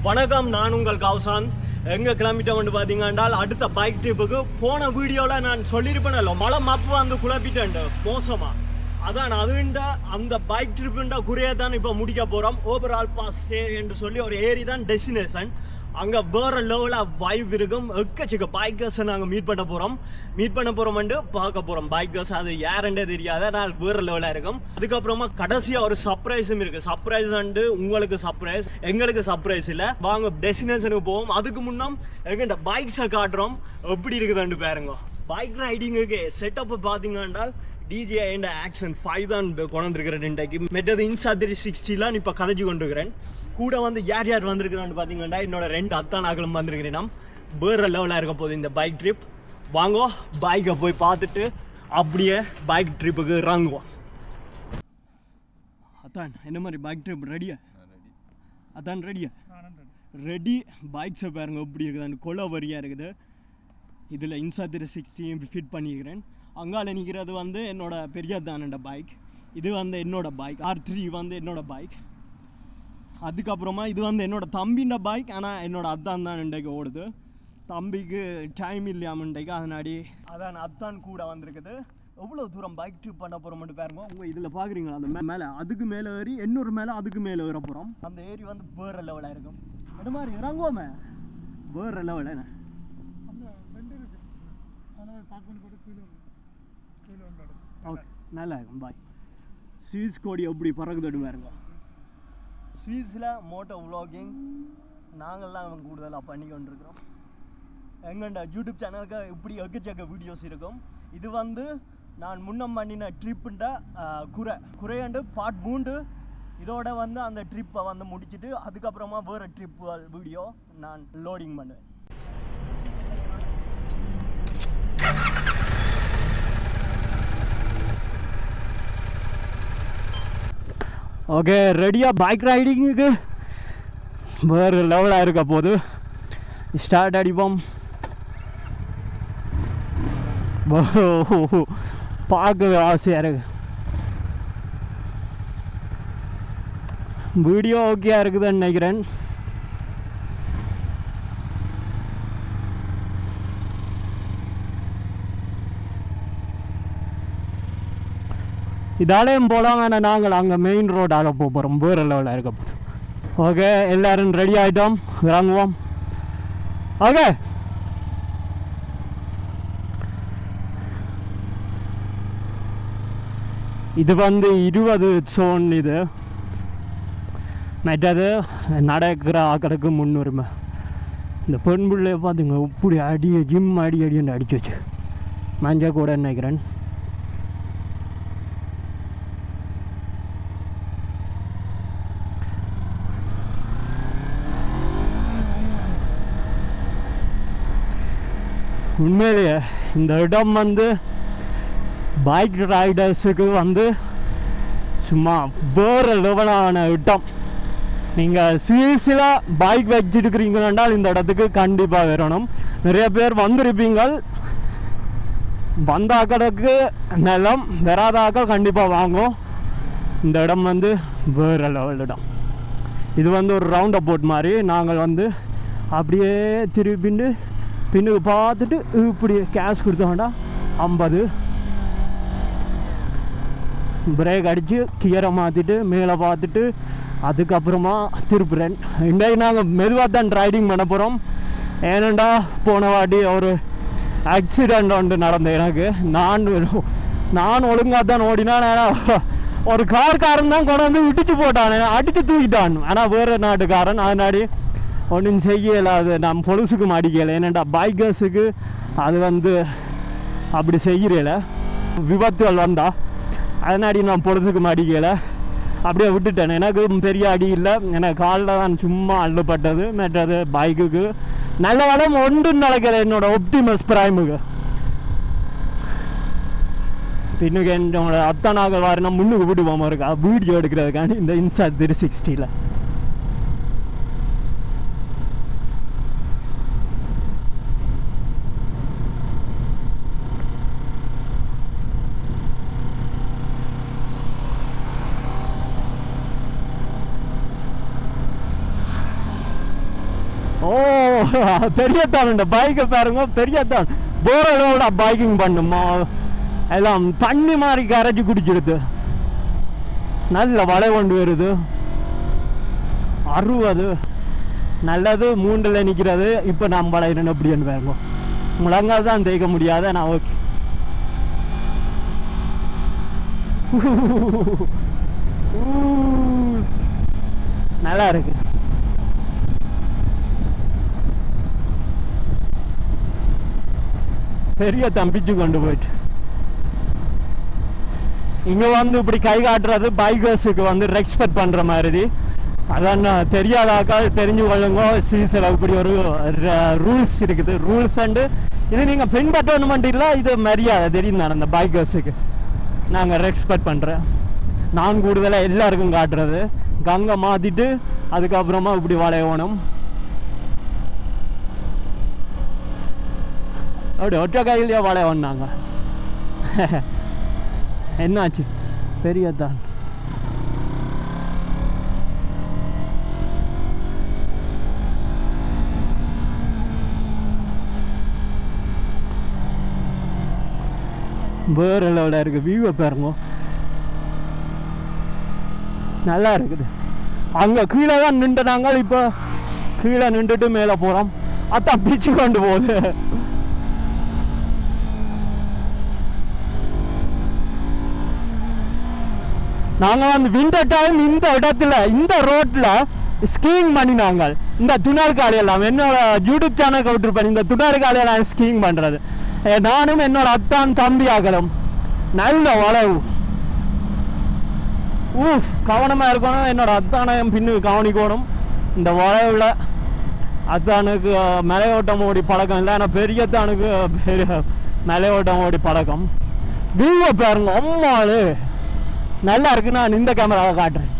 வணக்கம், நான் உங்கள் கௌசாந்த். எங்கே கிளம்பிட்டோம் வந்து பார்த்தீங்கன்னா, அடுத்த பைக் ட்ரிப்புக்கு போன வீடியோவில் நான் சொல்லியிருப்பேனല്ലോ, மழை மப்பு வந்து குழப்பிட்டேன் மோசமாக. அதான் அதுண்ட அந்த பைக் ட்ரிப்புண்ட குறைய தான் இப்போ முடிக்க போகிறோம். ஓவரால் பாஸ் என்று சொல்லி ஒரு ஏரி தான் டெஸ்டினேஷன். அங்கே வேறு லெவலில் வைப் இருக்கும். எக்கச்சக்க பைக்கர்ஸை நாங்கள் மீட் பண்ண போகிறோம்ட்டு பார்க்க போகிறோம். பைக்கர்ஸ் அது யாருன்றே தெரியாத நான் வேறு லெவலாக இருக்கும். அதுக்கப்புறமா கடைசியாக ஒரு சர்ப்ரைஸும் இருக்குது. சர்ப்ரைஸ் அண்டு உங்களுக்கு சர்ப்ரைஸ், எங்களுக்கு சர்ப்ரைஸ் இல்லை. வாங்க டெஸ்டினேஷனுக்கு போவோம். அதுக்கு முன்னம் எங்கிட்ட பைக்ஸை காட்டுறோம், எப்படி இருக்குதுன்னு பாருங்க. பைக் ரைடிங்குக்கு செட்டப் பார்த்தீங்கன்னா டிஜே அண்ட் ஆக்ஷன் 5 தான் கொண்டு வந்துருக்கிறேன் இன்றைக்கு. மெட்டது இன்சா 360 இப்போ கதைச்சு கொண்டிருக்கிறேன். கூட வந்து யார் யார் வந்திருக்குதான்னு பார்த்தீங்கன்னா, என்னோட 2 அத்தானாக்களும் வந்திருக்கிறேன். நாம் வேறு லெவலாக இருக்க போகுது இந்த பைக் ட்ரிப். வாங்கோ பைக்கை போய் பார்த்துட்டு அப்படியே பைக் ட்ரிப்புக்கு இறங்குவோம். அத்தான் என்ன மாதிரி பைக் ட்ரிப் ரெடியா? அதான் ரெடியா? ரெடி. பைக்ஸை பாருங்க எப்படி இருக்குதான்னு. கொலை வரியாக இருக்குது. இதில் இன்சா 360 ஃபிட் பண்ணிக்கிறேன். அங்கால நிற்கிறது வந்து என்னோட பெரியதான பைக். இது வந்து என்னோட பைக். R3 வந்து என்னோட பைக். அதுக்கப்புறமா இது வந்து என்னோட தம்பின்ற பைக். ஆனால் என்னோட அத்தான் தான் இன்றைக்கு ஓடுது. தம்பிக்கு டைம் இல்லையாமல் இன்றைக்கு, அதனாடி அதான் அத்தான் கூட வந்திருக்குது. எவ்வளோ தூரம் பைக் ட்ரிப் பண்ண போகிறோம் மட்டும் பாருங்க. உங்கள் இதில் பார்க்குறீங்களா, அந்த மேலே அதுக்கு மேலே ஏறி இன்னொரு மேலே அதுக்கு மேலே ஏற போகிறோம். அந்த ஏரி வந்து வேறு லெவலாக இருக்கும். அது மாதிரி இறங்குவோமே, வேறு லெவல். என்ன ஓகே, நல்லா இருக்கும். பாய். ஸ்வீஸ் கோடி எப்படி பறக்குதுன்னு பாருங்க. ஸ்வீஸில் மோட்டோ விலாகிங் நாங்கள்லாம் கூடுதலாக பண்ணி கொண்டிருக்கிறோம். எங்கள்ட யூடியூப் சேனலுக்கு இப்படி எக்கச்சக்க வீடியோஸ் இருக்கும். இது வந்து நான் முன்னம் பண்ணின ட்ரிப்புண்ட குறையண்டு பார்ட் 3. இதோட வந்து அந்த ட்ரிப்பை வந்து முடிச்சுட்டு அதுக்கப்புறமா வேறு ட்ரிப் வீடியோ நான் லோடிங் பண்ணுவேன். ஓகே, ரெடியாக பைக் ரைடிங்குக்கு வேறு லெவலாக இருக்க போது ஸ்டார்ட் அடிப்போம். பார்க்கவே ஆசையாக இருக்கு. வீடியோ ஓகேயா இருக்குதுன்னு நினைக்கிறேன். இதாலேயும் போகலாம். ஆனால் நாங்கள் அங்கே மெயின் ரோடாக போகிறோம். வேறு லெவலாக இருக்க போது. ஓகே, எல்லோரும் ரெடி ஆகிட்டோம், இறங்குவோம். ஓகே, இது வந்து 20 zone. இது மற்றது நடக்கிற ஆக்களுக்கு முன்னுரிமை. இந்த பெண் பிள்ளைய பார்த்துங்க, இப்படி ஜிம் அடின்னு அடிச்சு வச்சு மஞ்சள் கூட நினைக்கிறேன். உண்மையிலேயே இந்த இடம் வந்து பைக் ரைடர்ஸுக்கு வந்து சும்மா வேறு லெவலான இடம். நீங்கள் சீஸில் பைக் வச்சுருக்கிறீங்கன்னால் இந்த இடத்துக்கு கண்டிப்பாக வரணும். நிறைய பேர் வந்திருப்பீங்கள். வந்தாக்களுக்கு நிலம், வராதாக்கள் கண்டிப்பாக வாங்கும். இந்த இடம் வந்து வேறு லெவல் இடம். இது வந்து ஒரு ரவுண்ட் அபவுட் மாதிரி. நாங்கள் வந்து அப்படியே திருப்பிண்டு பின்னுக்கு பார்த்துட்டு இப்படி கேஷ் கொடுத்தோம்டா 50. பிரேக் அடித்து கியரை மாற்றிட்டு மேலே பார்த்துட்டு அதுக்கப்புறமா திருப்புறேன். இன்றைக்கு நாங்கள் மெதுவாக தான் ரைடிங் பண்ண போகிறோம். ஏனண்டா போன வாட்டி ஒரு ஆக்சிடெண்ட் ஒன்று நடந்தது எனக்கு. நான் ஒழுங்காக தான் ஓடினான். ஒரு காரன் தான் கொண்டு வந்து விட்டுச்சு போட்டான், அடித்து தூக்கிட்டான். ஆனால் வேறு நாட்டுக்காரன். அதனாடி ஒன்றும் செய்யலை. அது நம்ம பொலுசுக்கும் அடிக்கலை. ஏன்னாண்டா பைக்கர்ஸுக்கு அது வந்து அப்படி செய்கிறல விபத்துகள் வந்தா, அதனாடி நான் பொலுசுக்கும் அடிக்கலை. அப்படியே விட்டுட்டேன். எனக்கு பெரிய அடி இல்லை. எனக்கு காலில் தான் சும்மா அள்ளுப்பட்டது. மற்றது பைக்குக்கு நல்ல வளம் ஒன்றும் நடக்கலை. என்னோட ஒப்டிமஸ் பிரைமுக்கு பின்னுக்கு என்னோட அத்தனாக வாரினா முன்னுக்கு விடுவோம் இருக்கா வீடியோ எடுக்கிறதுக்காண்டி இந்த இன்சா 360. ஓ பெரியத்தான் இந்த பைக்கை பாருங்க, பெரியத்தான் போரோட பைக்கிங் பண்ணுமா, எல்லாம் தண்ணி மாதிரி கரைச்சி குடிச்சிடுது. நல்ல வளை கொண்டு வருது 60 நல்லது. 3ல் நிற்கிறது. இப்போ நான் வளையிறேன் அப்படின்னு பாருங்க, முழங்கால் தான் தேய்க்க முடியாத. நான் ஓகே நல்லா இருக்கு. பெரிய தம்பிச்சு கொண்டு போயிட்டு இங்க வந்து இப்படி கை காட்டுறது பைக்கர்ஸுக்கு வந்து ரெஸ்பெக்ட் பண்ற மாதிரி. அதான் தெரியாதாக்கா தெரிஞ்சு கொள்ளுங்க. சீசர் இப்படி ஒரு ரூல்ஸ் இருக்குது. ரூல்ஸ் அண்டு இது நீங்க பின்பற்றணும் இல்லை, இது மரியாதை தெரியும் தான் அந்த பைக்கர்ஸுக்கு. நாங்கள் ரெஸ்பெக்ட் பண்ணுறேன். நான் கூடுதலாக எல்லாருக்கும் காட்டுறது. கங்கை மாற்றிட்டு அதுக்கப்புறமா இப்படி வளையணும். அப்படி ஒற்றை கையிலேயே வளையணுன்னாங்க. என்னாச்சு பெரியதான். வேற லெவலில் இருக்கு. வியூவை பாருங்க, நல்லா இருக்குது. அங்கே கீழே தான் நின்றுனாங்க, இப்போ கீழே நின்றுட்டு மேலே போகிறோம். அதான் பிச்சு கொண்டு போகுது. நாங்கள் வந்து விண்டர் டைம் இந்த இடத்துல இந்த ரோட்டில் ஸ்கீயிங் பண்ணினாங்க. இந்த துணார் காலையெல்லாம் என்னோட யூடியூப் சேனல் விட்டுருப்பேன். இந்த துணார் காலையெல்லாம் ஸ்கீயிங் பண்ணுறது நானும் என்னோட அத்தான் தம்பி ஆகலும். நல்ல வளைவு. கவனமாக இருக்கணும். என்னோட அத்தானையும் பின்னு கவனிக்கணும். இந்த வளைவில் அத்தானுக்கு மலையோட்டம் ஓடி பழக்கம் இல்லை, ஆனால் பெரியத்தானுக்கு பெரிய மலையோட்டம் ஓடி பழக்கம். வியூவை பாருங்க, அம்மாளு நல்லா இருக்கு. நான் இந்த கேமராவை காட்டுறேன்.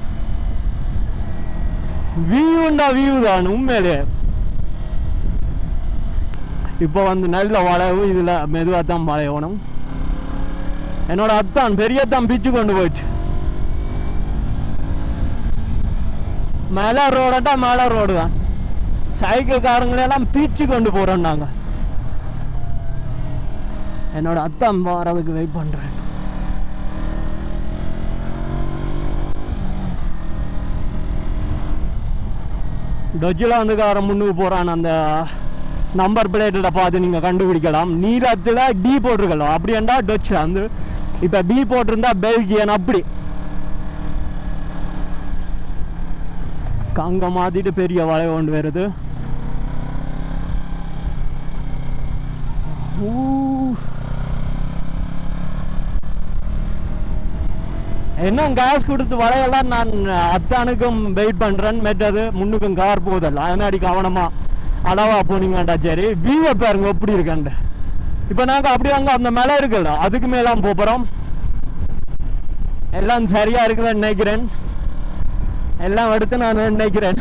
வியூண்டா வியூ தான் உண்மையிலே. இப்போ வந்து நல்ல வளைவு. இதில் மெதுவாக தான் வளையணும். என்னோட அத்தான் பெரியத்தான் பிச்சு கொண்டு போயிடுச்சு. மேலே ரோடட்டா மேலே ரோடு தான். சைக்கிள்காரங்களெல்லாம் பிச்சு கொண்டு போகிறோம் நாங்கள். என்னோட அத்தான் வரதுக்கு வெயிட் பண்ணுறேன். டொஜில் வந்து காரம் முன்னுக்கு போகிறான். அந்த நம்பர் பிளேட்டில் பார்த்து நீங்கள் கண்டுபிடிக்கலாம். நீளத்தில் டி போட்டிருக்கலாம். அப்படின்னா டொச்சில் வந்து இப்போ பி போட்டிருந்தா பெல்கியன். அப்படி அங்கே மாற்றிட்டு பெரிய வளைவு கொண்டு வருது. இன்னும் காசு கொடுத்து வளையெல்லாம் நான் அத்தானுக்கும் வெயிட் பண்ணுறேன். மெட்டது முன்னுக்கும் கார் போதல். அதனாடி கவனமாக அளவா போனீங்கண்டா. சரி, வியூவை பாருங்க எப்படி இருக்காண்டு. இப்போ நாங்கள் அப்படி அங்கே அந்த மலை இருக்குல்ல, அதுக்கு மேலாம் போகிறோம். எல்லாம் சரியாக இருக்குதுன்னு நினைக்கிறேன். எல்லாம் எடுத்து நான் நினைக்கிறேன்.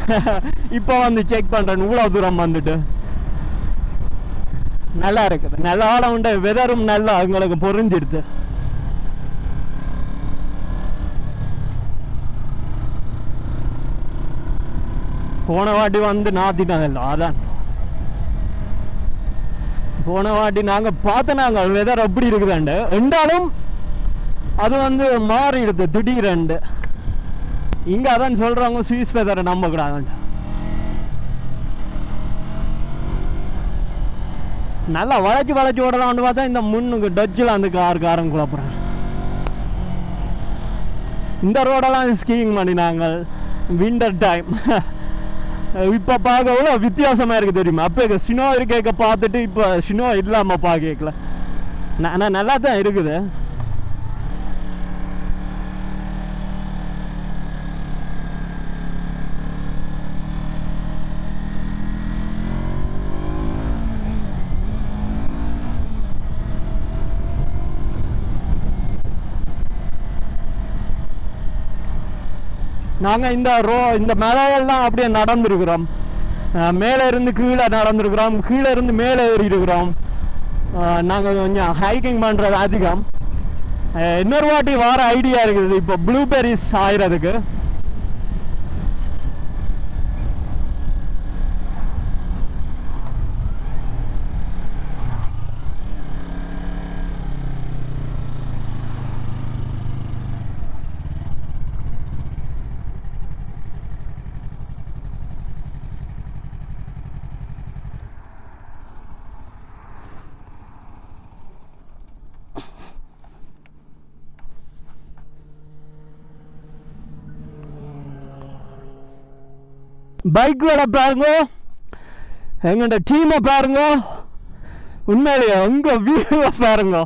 இப்போ வந்து செக் பண்ணுறேன். இவ்வளோ தூரம் வந்துட்டு நல்லா இருக்குது. நல்லா ஆழம் உண்டு. வெதரும் நல்லா எங்களுக்கு பொறிஞ்சிடுது. போன வாட்டி வந்து நாத்திட்டாங்கல்ல, அதான் போன வாட்டி நாங்கள் பார்த்த நாங்கள் வெதர் அப்படி இருக்குதாண்டு. இருந்தாலும் அது வந்து மாறிடுது திடீரெண்டு. இங்கே அதான் சொல்கிறாங்க சீஸ் வெதரை நம்பக்கூடாதுண்டு. நல்லா வளைச்சி வளைச்சி ஓடலாம்னு பார்த்தா இந்த முன்னுக்கு டச்சில் அந்த காரம் குழப்புறேன். இந்த ரோடெல்லாம் ஸ்கீயிங் பண்ணினாங்க விண்டர் டைம். இப்போ பார்க்கல வித்தியாசமாக இருக்குது தெரியுமா. அப்போ சினோ இருக்க பார்த்துட்டு இப்போ சினோ இல்லாமல் பார்க்கல. ஆனால் நல்லா தான் இருக்குது. நாங்கள் இந்த மலையெல்லாம் அப்படியே நடந்துருக்குறோம். மேலே இருந்து கீழே நடந்துருக்குறோம், கீழே இருந்து மேலே ஏறி இருக்கிறோம். நாங்கள் கொஞ்சம் ஹைக்கிங் பண்ணுறது அதிகம். இன்னொரு வாட்டி வர ஐடியா இருக்குது இப்போ ப்ளூபெரிஸ் ஆயிரதுக்கு. பைக்குகளை பாருங்க, எங்கள்ட டீமை பாருங்க, உண்மையிலேயே உங்கள் வியூவை பாருங்க.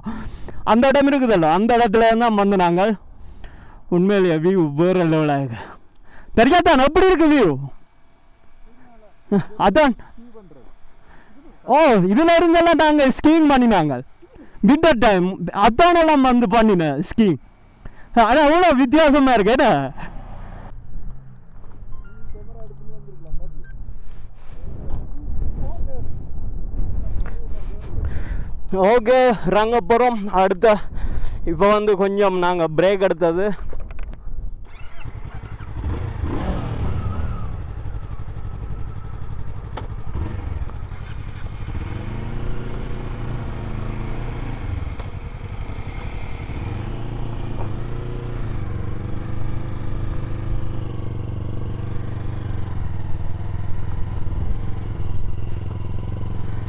அந்த இடம் இருக்குதல்ல, அந்த இடத்துல தான் வந்து நாங்கள் உண்மையிலேயே வியூ வேறு லெவலாக இருக்கு. தெரியாதான் எப்படி இருக்கு வியூ? அதான் ஓ இதில் இருந்தெல்லாம் நாங்கள் ஸ்கீங் பண்ணினாங்க வின்டர் டைம். அதானெல்லாம் வந்து பண்ணினேன் ஸ்கீங். ஆனால் எவ்வளோ வித்தியாசமாக இருக்கு என்ன. ஓகே இறங்க போகிறோம். அடுத்த இப்போ வந்து கொஞ்சம் நாங்கள் பிரேக் எடுத்தது.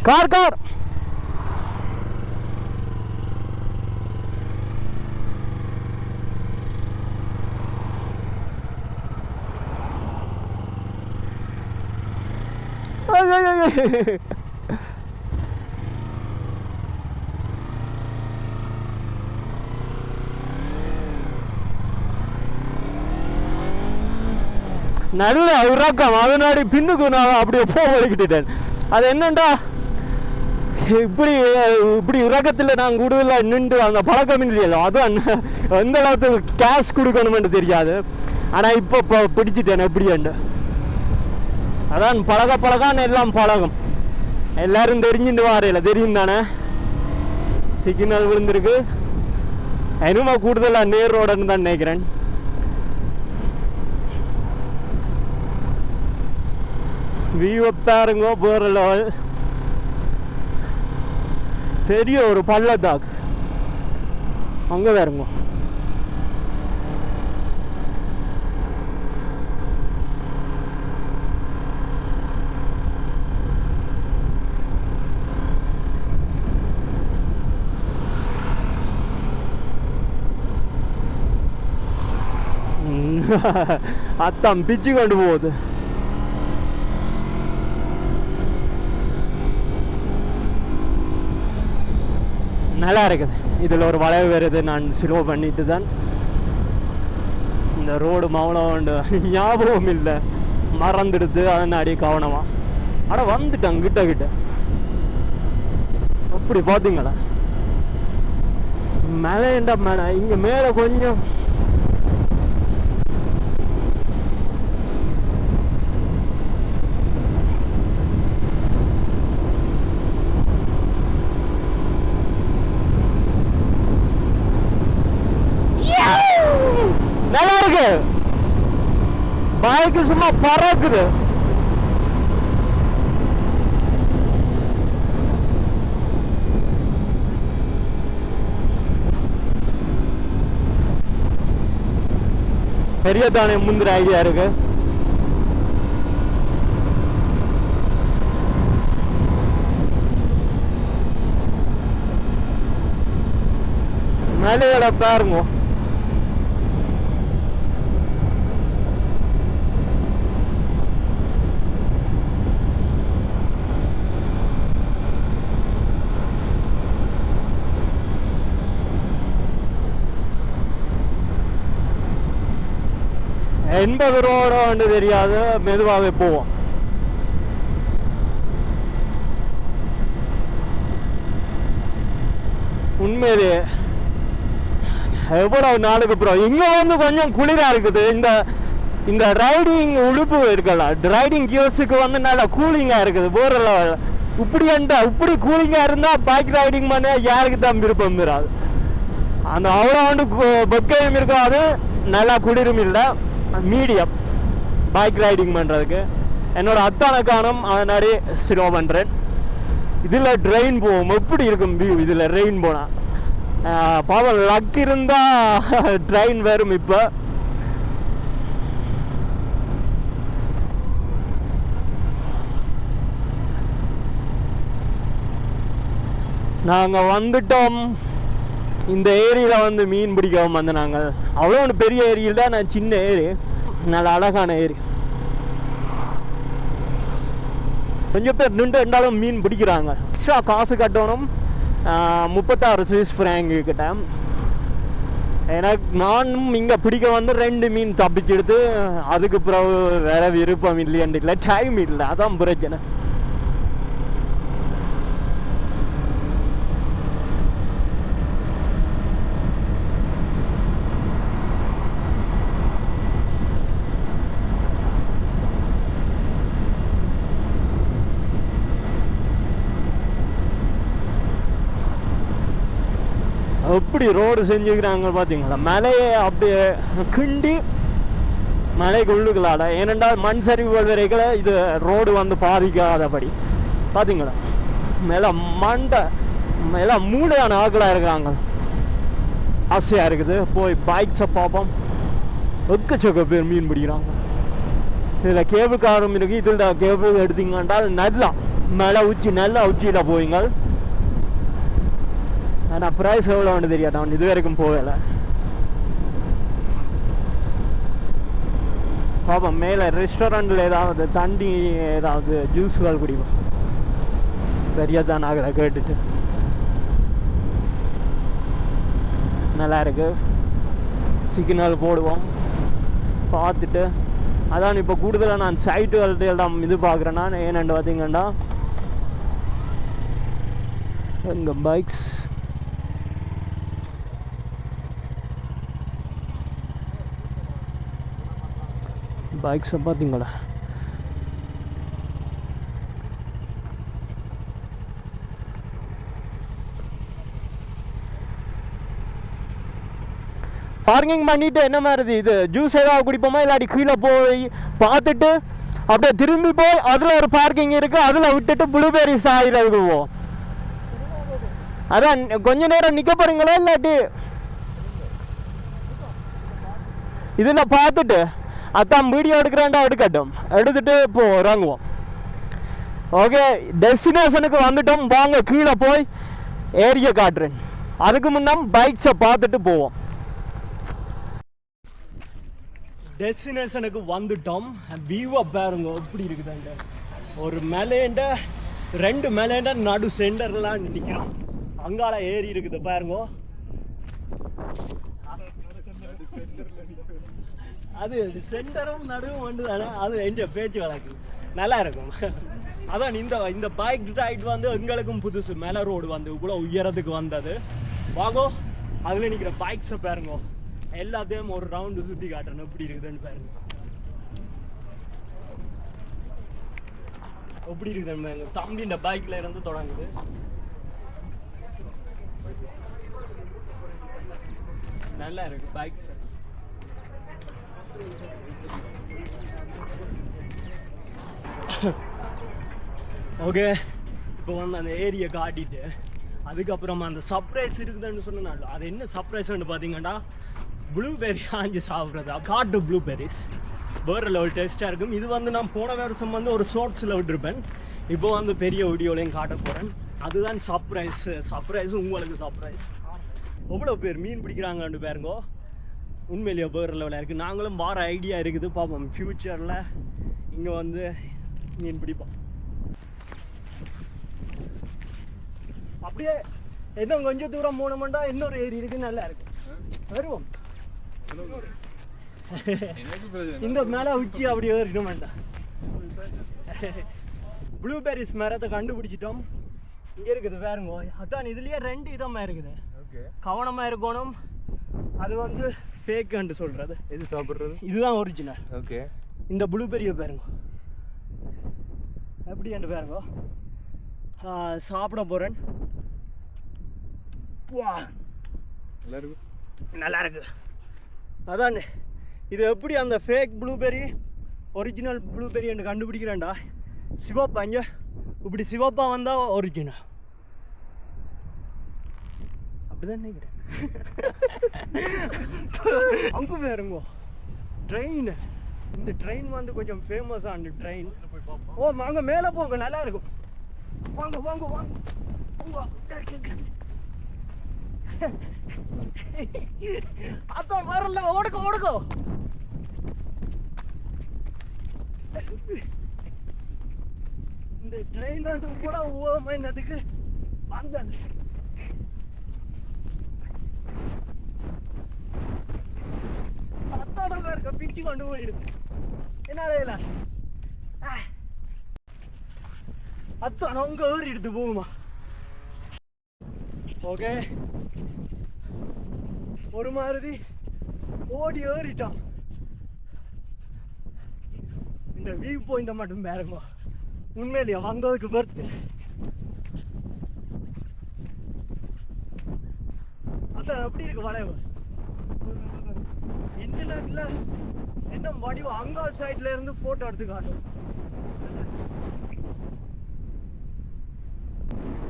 கார் கார் நல்ல இறக்கம். அதனாடி பின்னுக்கு நான் அப்படியே போகிக்கிட்டேன். அது என்னண்டா இப்படி இப்படி இறக்கத்தில் நாங்கள் கூடுதலாக நின்று அந்த பழக்கம் இல்லையല്ലോ, அதுதான் எந்த அளவுக்கு கேஷ் கொடுக்கணுமென்று தெரியாது. ஆனால் இப்போ பிடிச்சிட்டேன் எப்படியாண்டு. அதான் பழக பழகான்னு எல்லாம் பழகும். எல்லாரும் தெரிஞ்சுட்டு வாரையில தெரியும் தானே. சிக்னல் விழுந்திருக்கு. என்னமோ கூடுதலாக நேர் ரோடுன்னு தான் நினைக்கிறேன். வியூவை பாருங்க, வேற லெவல். பெரிய ஒரு பள்ளத்தாக்கு அங்கே பாருங்க. அத்தான் பிச்சு கொண்டு போகுது. நல்லா இருக்குது. இதில் ஒரு வளைவு வருது. நான் ஸ்லோ பண்ணிட்டு தான் இந்த ரோடு மௌனம் ஞாபகம் இல்லை, மறந்துடுது. அதனாடி கவனமா அட வந்துட்டேன் கிட்ட கிட்ட. அப்படி பார்த்தீங்களா மேலேண்டா மேலே இங்கே மேலே கொஞ்சம் நல்லா இருக்கு. பைக்கு சும்மா பறக்குது. பெரிய தானே முந்திர ஐடியா இருக்கு. மேலையோட பாருங்க. எண்பது ரோடு தெரியாது, மெதுவாகவே போவோம். உண்மையிலேயே எவ்வளவு நாளுக்கு அப்புறம் இங்க வந்து கொஞ்சம் குளிரா இருக்குது. இந்த ரைடிங் உடுப்பு இருக்கல, ரைடிங் கியர்ஸுக்கு வந்து நல்லா கூலிங்கா இருக்குது. போற இப்படி கூலிங்கா இருந்தா பைக் ரைடிங் பண்ண யாருக்கு தான் விருப்பம் வராது. அந்த அவ்வளோ வந்து வெக்கையும் இருக்காது, நல்லா குளிரும் இல்லை, மீடியம் பைக் ரைடிங் பண்ணுறதுக்கு. என்னோட அத்தான காணும் அதனாடி ஸ்லோ பண்ணுறேன். இதில் ட்ரெயின் போவோம். எப்படி இருக்கும் வியூ இதில் ரெயின் போனால்? பாவம் லக் இருந்தால் ட்ரெயின் வரும். இப்போ நாங்கள் வந்துட்டோம். இந்த ஏரியில் வந்து மீன் பிடிக்கவும் வந்து நாங்கள் அவ்வளோ ஒன்று பெரிய ஏரியில் தான், நான் சின்ன ஏரி, நல்ல அழகான ஏரி. கொஞ்சம் பேர் நின்று இருந்தாலும் மீன் பிடிக்கிறாங்க. எக்ஸ்ட்ரா காசு கட்டணும் 36 சுவிஸ் ஃப்ராங்க் கிட்ட. எனக்கு நானும் இங்கே பிடிக்க வந்து 2 மீன் தப்பிச்சு எடுத்து அதுக்கு பிறகு வேற விருப்பம் இல்லையாண்டு இல்லை, டைம் இல்லை, அதான் பிரச்சனை. எப்படி ரோடு செஞ்சுக்கிறாங்க பார்த்தீங்களா? மலையை அப்படியே கிண்டி மலைக்கு உள்ளுக்கலாட, ஏனென்றால் மண் சரிவுகள் வரைக்கும் இது ரோடு வந்து பாதிக்காதபடி. பார்த்தீங்களா மேலே மண்டை மேலே மூளையான ஆக்களாக இருக்காங்க. ஆசையாக இருக்குது போய் பைக்ஸை பார்ப்போம். எக்கச்சக்க பேர் மீன் பிடிக்கிறாங்க. இதில் கேபிள் காரும் இருக்குது. இதில் கேபிள் எடுத்தீங்கன்றால் நல்லா மேலே நல்லா உச்சியில் போவீங்க. ஆனால் ப்ரைஸ் எவ்வளோ ஒன்று தெரியாட்டா, இது வரைக்கும் போகலை. பாப்போம் மேலே ரெஸ்டாரண்ட்டில் ஏதாவது தண்ணி ஏதாவது ஜூஸ்கள் குடிப்போம். சரியாதான் ஆகலை கேட்டுட்டு. நல்லா இருக்கு. சிக்கனால் போடுவோம் பார்த்துட்டு. அதான் இப்போ கூடுதலாக நான் சைட்டுகள்ட்ட எல்லாம் இது பார்க்குறேன்னா ஏனென்று பார்த்தீங்கன்னா எங்கள் பைக்ஸ் பைக்ஸை பார்த்தீங்களா? பார்க்கிங் பண்ணிட்டு என்ன மாதிரி இது ஜூஸ் ஏதாவது குடிப்போமா, இல்லாட்டி கீழே போய் பார்த்துட்டு அப்படியே திரும்பி போய் அதில் ஒரு பார்க்கிங் இருக்குது, அதில் விட்டுட்டு ப்ளூபெரி சாயில் இருக்குவோம். அதான் கொஞ்ச நேரம் நிற்க போகிறீங்களா, இல்லாட்டி இதில் பார்த்துட்டு அதான் வீடியோ எடுக்கிறேன்டா எடுக்கட்டும், எடுத்துட்டு இப்போ இறங்குவோம். ஓகே, டெஸ்டினேஷனுக்கு வந்துட்டோம். வாங்க கீழே போய் ஏரியா காட்டுறேன். அதுக்கு முன்னாடி பைக்ஸை பார்த்துட்டு போவோம். டெஸ்டினேஷனுக்கு வந்துட்டோம். வியூவை பாருங்க எப்படி இருக்குதாங்க. ஒரு மலைண்ட 2 மலைண்ட நடு சென்டர்லாம் நிற்கிறோம். அங்கால ஏரி இருக்குது பாருங்க. அது சென்டரும் நடுவும் வந்து தானே, அது எந்த பேச்சு வழக்கு நல்லா இருக்கும். அதான் இந்த பைக் ரைட் வந்து எங்களுக்கும் புதுசு. மேலே ரோடு வந்து இவ்வளோ உயரத்துக்கு வந்தது. வாங்கோ அதில் நிற்கிற பைக்ஸை பாருங்க. எல்லாத்தையும் ஒரு ரவுண்டு சுற்றி காட்டுறேன் எப்படி இருக்குதுன்னு பாருங்க. எப்படி இருக்குதுன்னு பாருங்க. தம்பி இந்த பைக்கில் இருந்து தொடங்குது. நல்லா இருக்கு பைக்ஸ். ஓகே, இப்போ வந்து அந்த ஏரியை காட்டிட்டு அதுக்கப்புறமா அந்த சர்ப்ரைஸ் இருக்குதுன்னு சொன்னால அது என்ன சர்ப்ரைஸ்ன்னு பார்த்தீங்கன்னா ப்ளூபெர்ரி ஆஞ்சு சாப்பிட்றது. காட்டு ப்ளூபெர்ரிஸ் வேறு லெவல் டேஸ்ட்டாக இருக்கும். இது வந்து நான் போன வருஷம் வந்து ஒரு ஷார்ட்ஸில் விட்டுருப்பேன். இப்போ வந்து பெரிய வீடியோலையும் காட்ட போகிறேன். அதுதான் சர்ப்ரைஸ் உங்களுக்கு சர்ப்ரைஸ். எவ்வளோ பேர் மீன் பிடிக்கிறாங்கன்னு பாருங்கோ. உண்மையிலேயே வேறு லெவலாக இருக்குது. நாங்களும் வார ஐடியா இருக்குது. பார்ப்போம் ஃப்யூச்சரில் இங்கே வந்து மீன் பிடிப்போம். அப்படியே இன்னும் கொஞ்சம் தூரம் போனோம்னா இன்னொரு ஏரி இருக்குது, நல்லா இருக்கு. வருவோம். இந்த மேலே உச்சி அப்படியே ஏறிடும் வேண்டாம். ப்ளூபெர்ரிஸ் மரத்தை கண்டுபிடிச்சிட்டோம். இங்கே இருக்குது பாருங்க. அதான் இதுலேயே 2 விதமாக இருக்குது. கவனமாக இருக்கணும். அது வந்து ஃபேக்குன்னு சொல்கிறது. எது சாப்பிட்றது? இதுதான் ஒரிஜினல். ஓகே, இந்த ப்ளூபெர்ரியை பாருங்க எப்படி என்று பாருங்க. சாப்பிட போகிறேன். நல்லா இருக்கு. அதான் இது எப்படி அந்த ஃபேக் ப்ளூபெர்ரி ஒரிஜினல் ப்ளூபெர்ரி என்று கண்டுபிடிக்கிறேன்டா. சிவப்பா இங்கே இப்படி சிவப்பா வந்தால் ஒரிஜினல் அப்படிதான் நினைக்கிறேன். அங்கே பாருங்க ட்ரெயின். இந்த ட்ரெயின் வந்து கொஞ்சம் ஃபேமஸான ட்ரெயின். ஓ வாங்க மேலே போங்க, நல்லா இருக்கும். வாங்க வாங்க வாங்க. அதான் வரல, ஓடுக்கோ ஓடுக்கோ. இந்த ட்ரெயின்ல கூட ஓமை என்னதுக்கு வந்தது. அத்தாடம் இருக்க பிச்சு கொண்டு போயிடுது. என்ன அத்தான் அங்க ஏறிடுது போகுமா. ஓகே, ஒரு மாதிரி ஓடி ஏறிட்டான். இந்த வியூ பாயிண்ட மட்டும் பாருங்க, உண்மையிலேயே வந்ததுக்கு பர்த்து. அதான் எப்படி இருக்கு வளைவு. இன்டர்நெட்ல என்ன வடிவம் அங்கா சைட்ல இருந்து போட்டோ எடுத்து காட்டும்.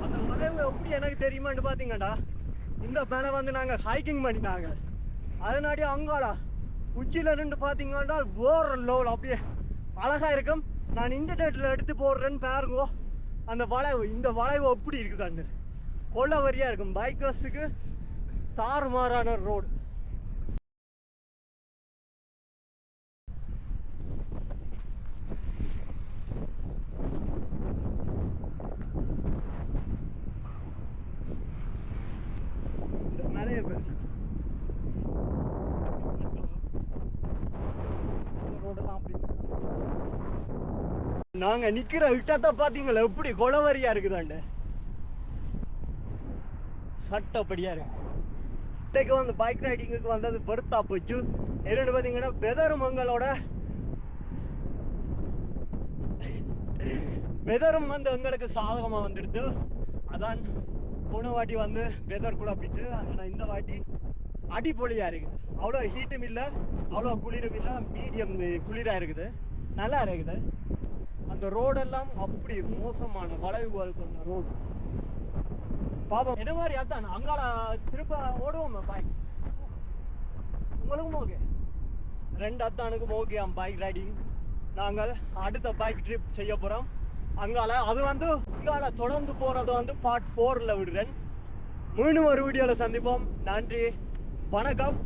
அந்த வளைவு எப்படி எனக்கு தெரியுமான்னு பாத்தீங்கடா, இந்த பேனை வந்து நாங்க ஹைக்கிங் பண்ணிட்டாங்க. அதனாடி அங்காடா உச்சியில இருந்து பாத்தீங்கன்னா வேற லெவல் அப்படியே அழகா இருக்கும். நான் இன்டர்நெட்ல எடுத்து போடுறேன்னு பாருங்க. அந்த வளைவு, இந்த வளைவு எப்படி இருக்குதான்னு கொள்ள வரியா இருக்கும். பைக்கர்ஸுக்கு தாறுமாறான ரோடு. நிறைய பேர் நாங்க நிக்கிற இடத்த பாத்தீங்களா எப்படி கொலவரியா இருக்குதாண்டு, சட்டப்படியா இருக்கு. இன்னைக்கு வந்து பைக் ரைடிங்குக்கு வந்தது பெருத்தா போச்சு. என்னன்னு பாத்தீங்கன்னா வெதரும் வந்து எங்களுக்கு சாதகமா வந்துடுது. அதான் போன வாட்டி வந்து வெதர் கூட அப்படிட்டு, ஆனால் இந்த வாட்டி அடிப்பொலியா இருக்குது. அவ்வளோ ஹீட்டும் இல்லை, அவ்வளோ குளிரும் இல்லை, மீடியம் குளிரா இருக்குது, நல்லா இருக்குது. அந்த ரோடெல்லாம் அப்படி மோசமான வளைவுகள் கொண்ட ரோடு. பாப்போம் என்ன மாதிரி. அதான் அங்கால திருப்ப ஓடுவோம் பைக். உங்களுக்கும் ஓகே, ரெண்டு அத்தானுக்கும் ஓகே பைக் ரைடிங். நாங்கள் அடுத்த பைக் ட்ரிப் செய்ய போறோம் அங்கால. அது வந்து அங்கால தொடர்ந்து போறது வந்து பார்ட் 4ல விடுறேன். மீண்டும் ஒரு வீடியோல சந்திப்போம். நன்றி, வணக்கம்.